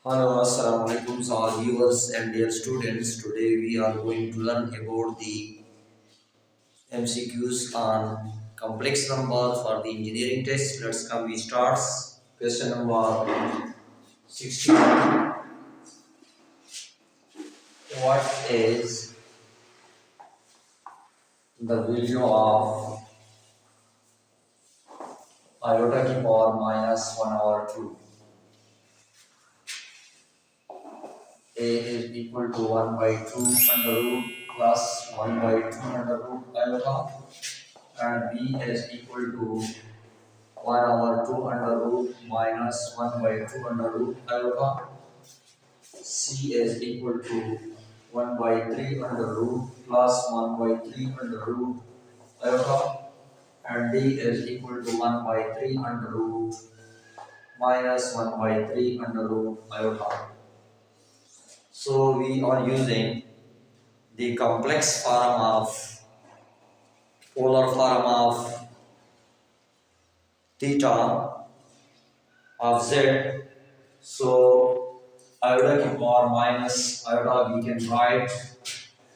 Hello, Assalamu alaikum, all viewers and dear students. Today we are going to learn about the MCQs on complex number for the engineering test. Let's come. We start. Question number 61. What is the value of iota to power minus 1 over 2? A is equal to 1 by 2 under root plus 1 by 2 under root iota, and B is equal to 1 over 2 under root minus 1 by 2 under root iota. C is equal to 1 by 3 under root plus 1 by 3 under root iota, and D is equal to 1 by 3 under root minus 1 by 3 under root iota. So we are using the complex form of polar form of theta of z. So iota to power minus iota we can write.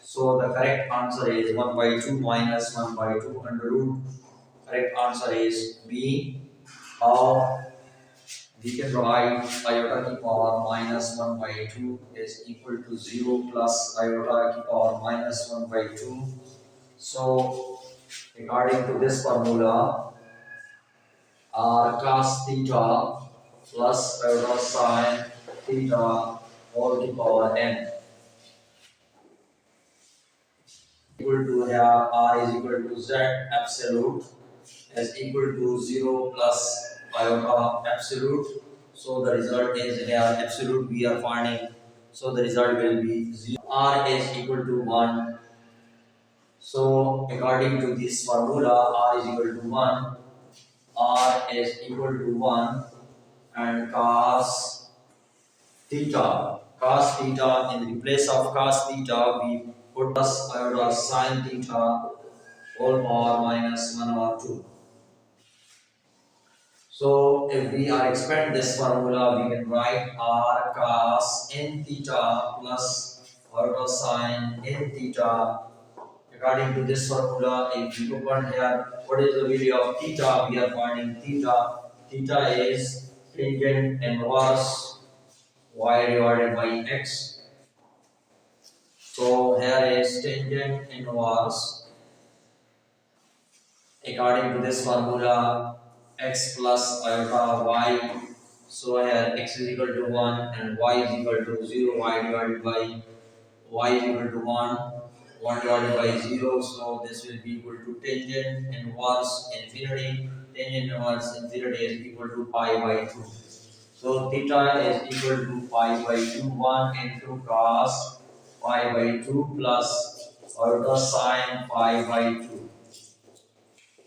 So the correct answer is 1 by 2 minus 1 by 2 under root. Correct answer is B. Or we can write iota to power minus 1 by 2 is equal to 0 plus iota to power minus 1 by 2. So according to this formula, r cos theta plus iota sin theta all to power n equal to here r is equal to z absolute is equal to 0 plus iota absolute. So the result is here absolute we are finding. So the result will be 0. R is equal to 1. So according to this formula, r is equal to 1. R is equal to 1 and cos theta in the place of cos theta we put plus iota sin theta whole power minus 1 over 2. So if we are expand this formula, we can write r cos n theta plus iota sin n theta. According to this formula, if we open here, what is the value of theta? We are finding theta. Theta is tangent inverse y divided by x. So here is tangent inverse. According to this formula, x plus iota y. So here x is equal to 1 and y is equal to 0. Y divided by y is equal to 1 divided by 0. So this will be equal to tangent inverse infinity. Tangent inverse infinity is equal to pi by 2. So theta is equal to pi by 2. 1 into cos pi by 2 plus iota sin pi by 2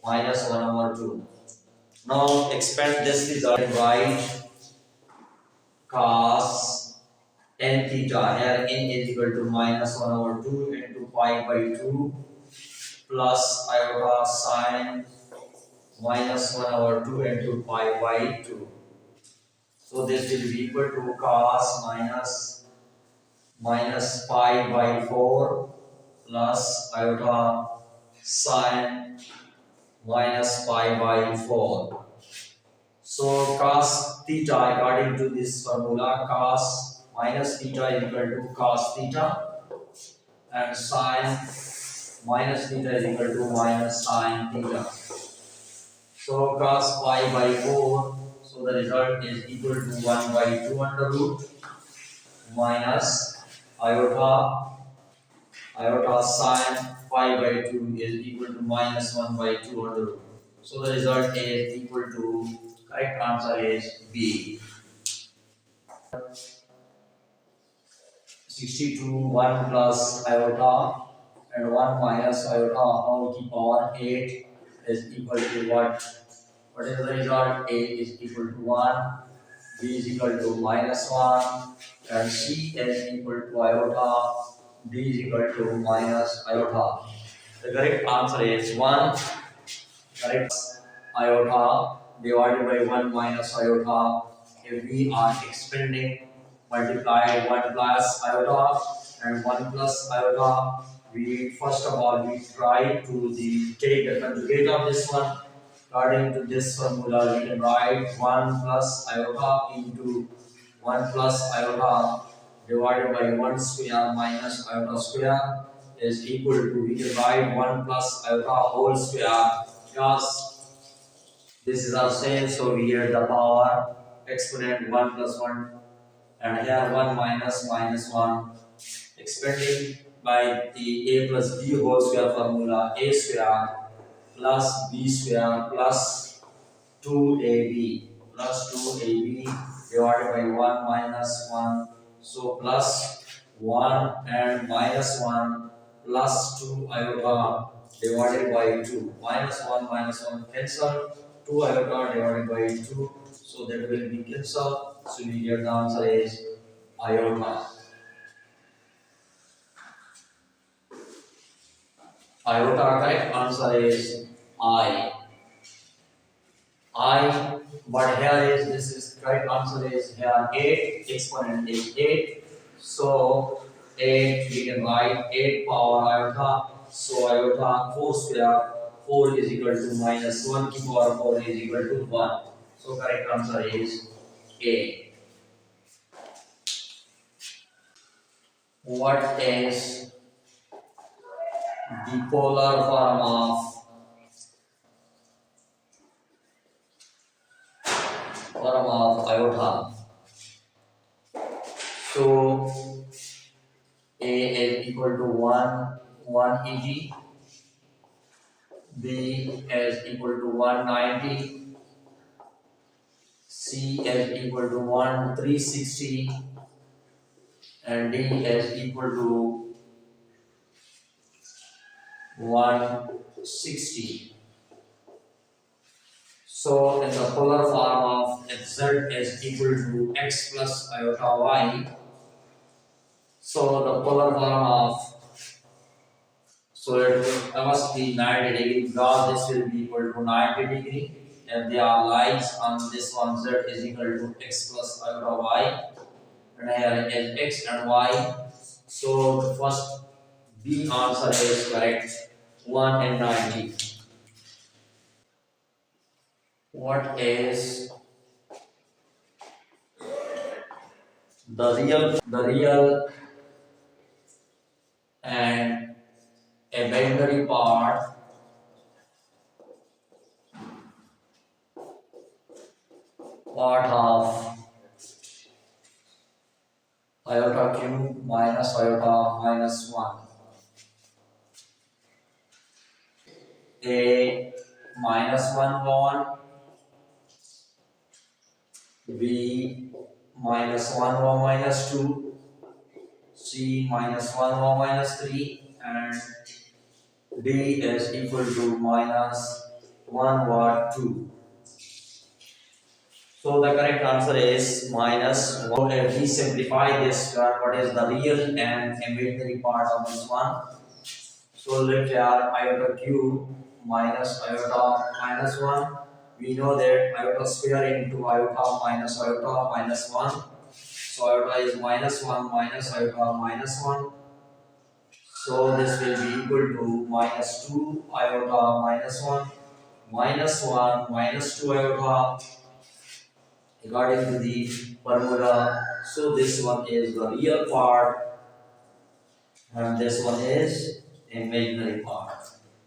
minus 1 over 2. Now expand this result and write cos n theta. Here n is equal to minus 1 over 2 into pi by 2 plus iota sin minus 1 over 2 into pi by 2. So this will be equal to cos minus pi by 4 plus iota sin minus pi by 4. So cos theta according to this formula, cos minus theta is equal to cos theta and sin minus theta is equal to minus sin theta. So cos pi by 4, so the result is equal to 1 by 2 under root minus iota sin pi by 2 is equal to minus 1 by 2 under root. So the result is equal to, correct answer is B. 62 1 plus iota and 1 minus iota whole to power 8 is equal to what? What is the result? A is equal to 1, B is equal to minus 1, and C is equal to iota, D is equal to minus iota. The correct answer is 1. Correct iota divided by 1 minus iota. If we are expanding multiplied 1 plus iota and 1 plus iota. We first of all we try to take the conjugate of this one. According to this formula, we can write 1 plus iota into 1 plus iota divided by 1 square minus iota square is equal to, we can write 1 plus iota whole square, because this is our same, so we get the power exponent 1 plus 1, and here 1 minus minus 1, expanding by the a plus b whole square formula, a square plus b square plus 2ab plus 2ab divided by 1 minus 1, so plus 1 and minus 1 plus 2 iota divided by 2, minus 1 cancel, 2 iota divided by 2, so that will be cancelled, so we get the answer is iota. Iota correct answer is I. But here is, this is correct answer is here 8, exponent is 8. So 8 we can write 8 power iota. So iota 4 square, 4 is equal to minus 1 to power 4 is equal to 1. So correct answer is A. What is the polar form of iota? So A is equal to 1 EG, B is equal to 190, C is equal to 360, and D is equal to 160. So in the polar form of Z is equal to x plus iota y. So the polar form of, so it must be 90 degree, because this will be equal to 90 degree, and they are lies on this one. Z is equal to x plus iota y, and here is x and y. So the first B answer is correct, 1 and 90. What is the real and imaginary part of iota cube minus iota minus 1? A minus 1 bond, B minus 1 or minus 2, C minus 1 or minus 3, and D is equal to minus 1 or 2. So the correct answer is minus 1. If we simplify this, what is the real and imaginary part of this one? So let's say iota cube minus iota minus 1. We know that iota square into iota minus 1. So iota is minus 1 minus iota minus 1. So this will be equal to minus 2 iota minus 1 minus 1 minus 2 iota according to the formula. So this one is the real part and this one is imaginary part.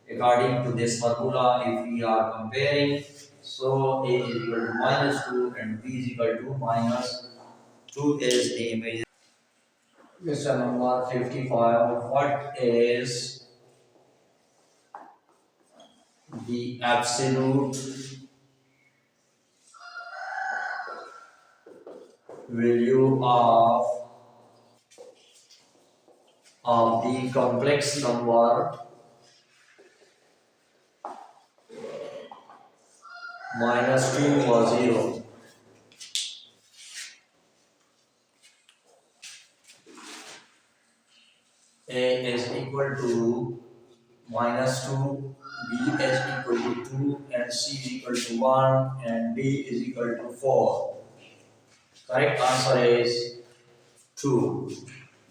According to this formula, if we are comparing, so A is equal to minus 2 and B is equal to minus 2 is the imaginary. Question number 55. What is the absolute value of the complex number minus 2 or 0? A is equal to minus 2, B is equal to 2, and C is equal to 1, and D is equal to 4. Correct answer is 2.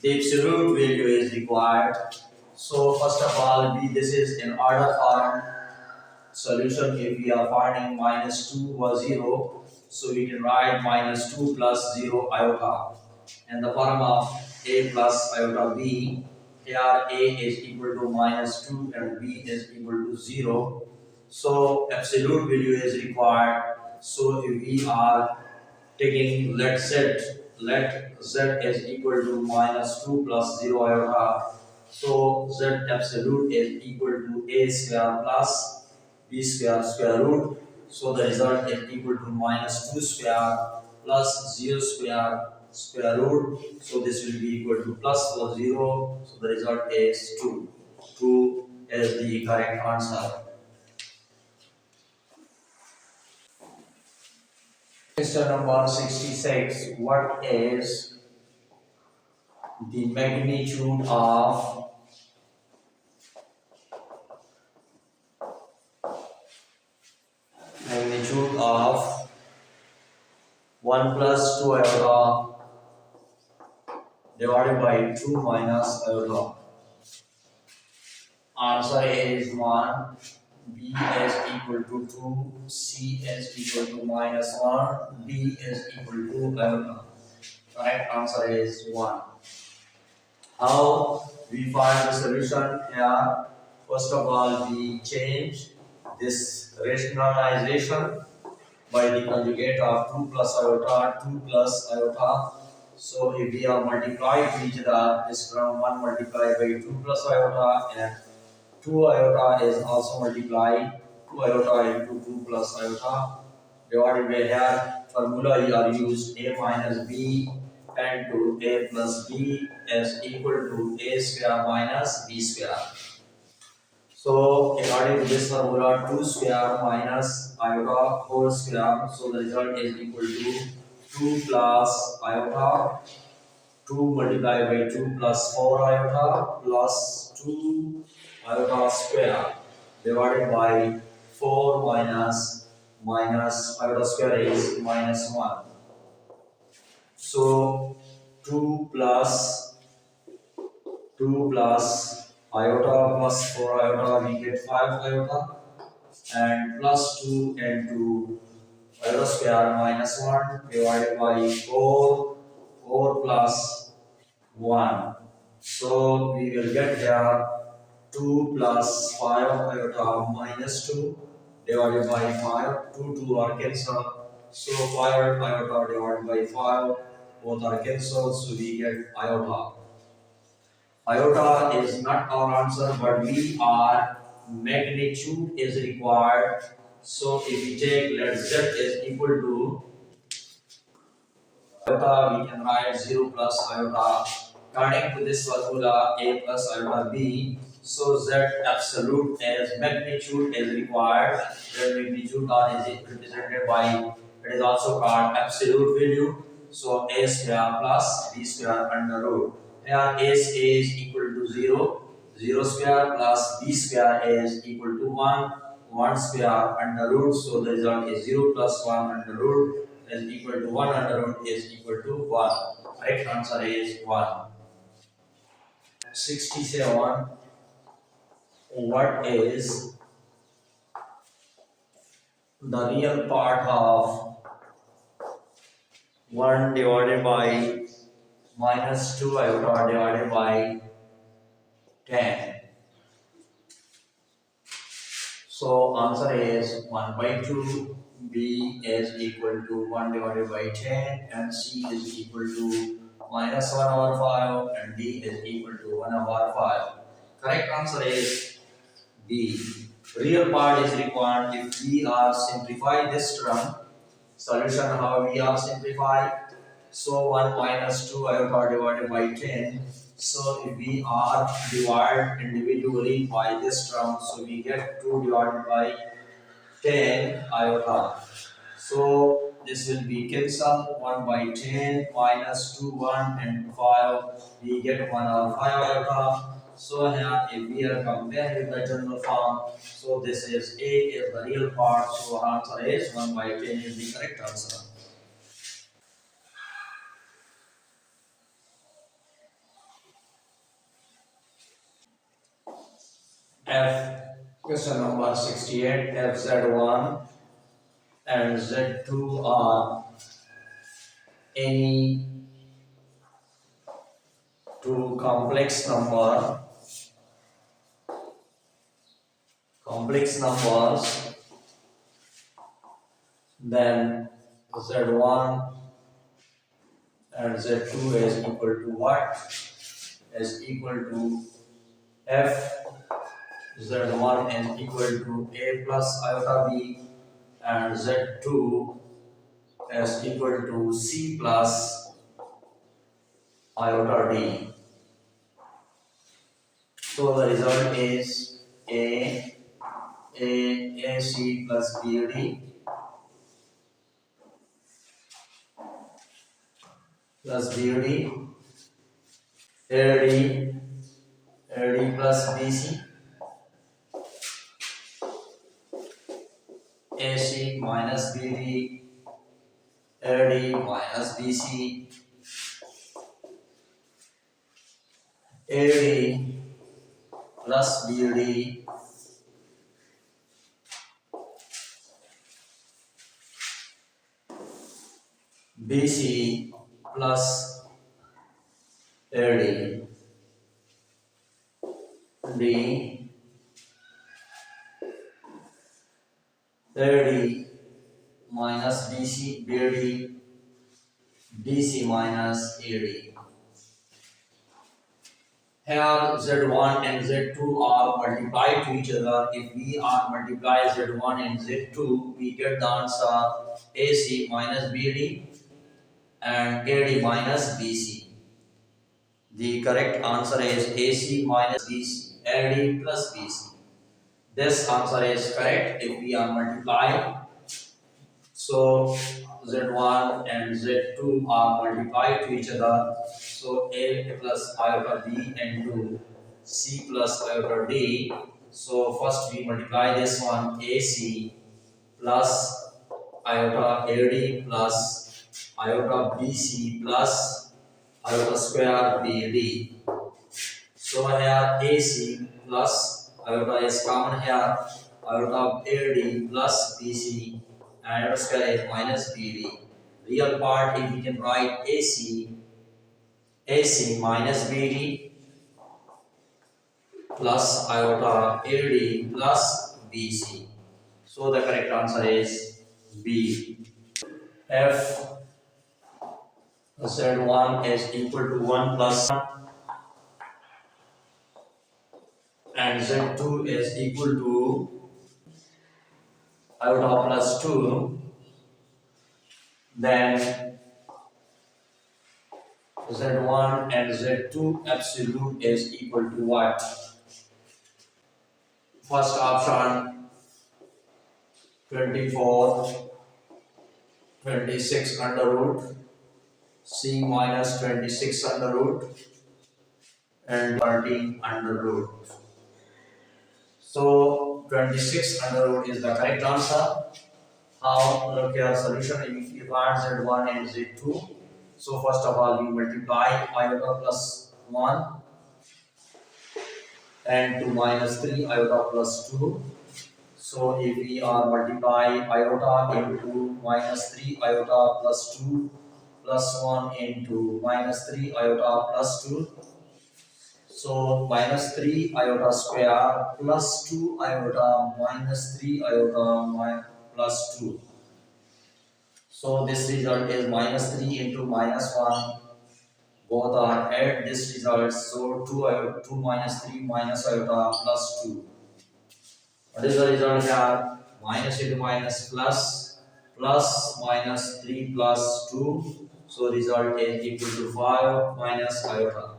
The absolute value is required. So first of all, this is in order form solution. If we are finding minus 2 was 0, so we can write minus 2 plus 0 iota. And the form of a plus iota b, here a is equal to minus 2 and b is equal to 0. So absolute value is required. So if we are taking let z is equal to minus 2 plus 0 iota, so z absolute is equal to a square plus b square square root. So the result is equal to minus 2 square plus 0 square square root. So this will be equal to plus 0. So the result is 2. 2 is the correct answer. Question number 66. What is the magnitude of magnitude of 1 plus 2 iota divided by 2 minus iota? Answer is 1. B is equal to 2. C is equal to minus 1. D is equal to iota. Correct answer is 1. How we find the solution here? First of all, we change this rationalization by the conjugate of 2 plus iota, 2 plus iota. So if we are multiplied each other, this term 1 multiplied by 2 plus iota and 2 iota is also multiplied. 2 iota into 2 plus iota divided by here formula are used a minus b and to a plus b is equal to a square minus b square. So according to this formula, 2 square minus iota whole square, so the result is equal to 2 plus iota, 2 multiplied by 2 plus 4 iota plus 2 iota square divided by 4 minus iota square is minus 1. So 2 plus iota plus 4 iota, we get 5 iota, and plus 2 into iota square minus 1 divided by 4 plus 1. So we will get here 2 plus 5 iota minus 2 divided by 5. 2 are cancelled. So 5 iota divided by 5, both are cancelled. So we get iota. Iota is not our answer, but we are magnitude is required. So if we take let z is equal to iota, we can write 0 plus iota. According to this formula, a plus iota b. So z absolute as magnitude is required. The magnitude is represented by, it is also called absolute value. So a square plus b square under root. Here a is equal to 0. 0 square plus b square is equal to 1. 1 square under root. So the result is 0 plus 1 under root is equal to 1 under root is equal to 1. Correct answer is 1. 67. What is the real part of 1 divided by minus 2 iota divided by 10? So answer is 1 by 2, B is equal to 1 divided by 10, and C is equal to minus 1 over 5, and D is equal to 1 over 5. Correct answer is B. Real part is required. If we are simplify this term, solution how we are simplify. So 1 minus 2 iota divided by 10. So if we are divide individually by this term, so we get 2 divided by 10 iota. So this will be cancelled. 1 by 10 minus 2 1 and 5, we get 1 over 5 iota. So here if we are comparing with the general form, so this is A is the real part, so our answer is 1 by 10 is the correct answer. F question number 68. F Z1 and Z2 are any two complex numbers, then Z1 and Z2 is equal to what? Is equal to F Z1 is equal to A plus iota B and Z2 is equal to C plus iota D. So the result is AC plus BD plus BD AD plus BC AC minus BD AD minus BC AD plus BD BC plus AD D AD minus BC BD BC minus AD. Here Z1 and Z2 are multiplied to each other. If we are multiply Z1 and Z2, we get the answer AC minus BD and AD minus BC. The correct answer is AC minus BC, AD plus BC. This answer is correct if we are multiplying. So Z1 and Z2 are multiplied to each other. So A plus iota B into C plus iota D. So first we multiply this one AC plus iota AD plus iota BC plus iota square BD. So here AC plus iota is common here. Iota AD plus BC and iota square is minus BD. Real part if we can write AC minus BD plus iota AD plus BC. So the correct answer is B. F Z1 is equal to 1 plus 1 and Z2 is equal to iota plus 2, then Z1 and Z2 absolute is equal to what? First option 24, 26 under root, C minus 26 under root and 13 under root. So 26 under root is the correct answer. How look here solution if you find Z1 and Z2. So first of all we multiply iota plus 1 and 2 minus 3 iota plus 2. So if we are multiply iota into minus 3 iota plus 2 plus 1 into minus 3 iota plus 2. So minus 3 iota square plus 2 iota minus 3 iota plus 2. So this result is minus 3 into minus 1. Both are add this result. So 2 minus 3 minus iota plus 2. What is the result here? Minus into minus plus, plus minus 3 plus 2. So result is equal to 5 minus iota.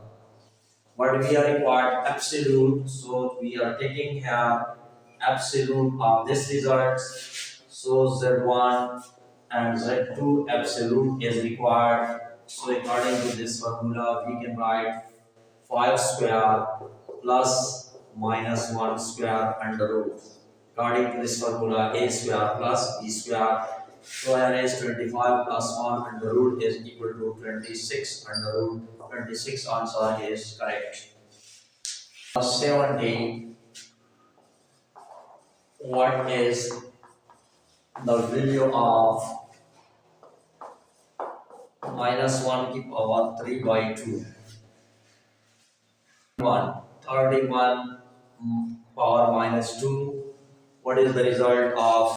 But we are required absolute. So we are taking here absolute of this result. So Z1 and Z2 absolute is required. So according to this formula, we can write 5 square plus minus 1 square under root. According to this formula, a square plus b square. So here is 25 plus 1 under root is equal to 26 under root. 26 answer is correct. 70. what is the value of minus 1 to the power 3 by 2? 31 power minus 2. What is the result of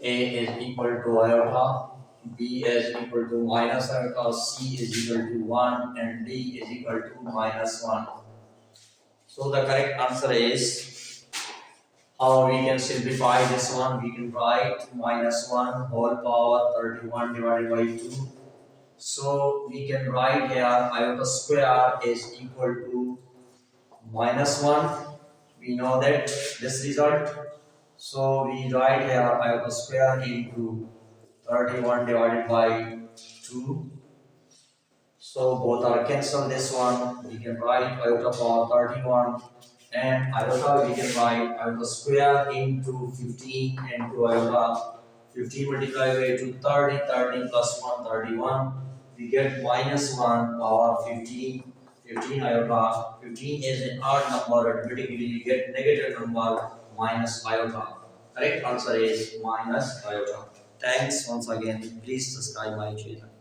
A is equal to iota, B is equal to minus iota, C is equal to 1, and D is equal to minus 1. So the correct answer is, how we can simplify this one? We can write minus 1 whole power 31 divided by 2. So we can write here iota square is equal to minus 1. We know that this result. So we write here iota square into 31 divided by 2. So both are cancelled this one. We can write iota power 31 and iota we can write iota square into 15 into iota 15 multiplied by 2 30, 30 plus 1 31. We get minus 1 power 15. 15 iota. 15 is an odd number, automatically we get negative number minus iota. Correct answer is minus iota. Thanks once again. Please subscribe my channel.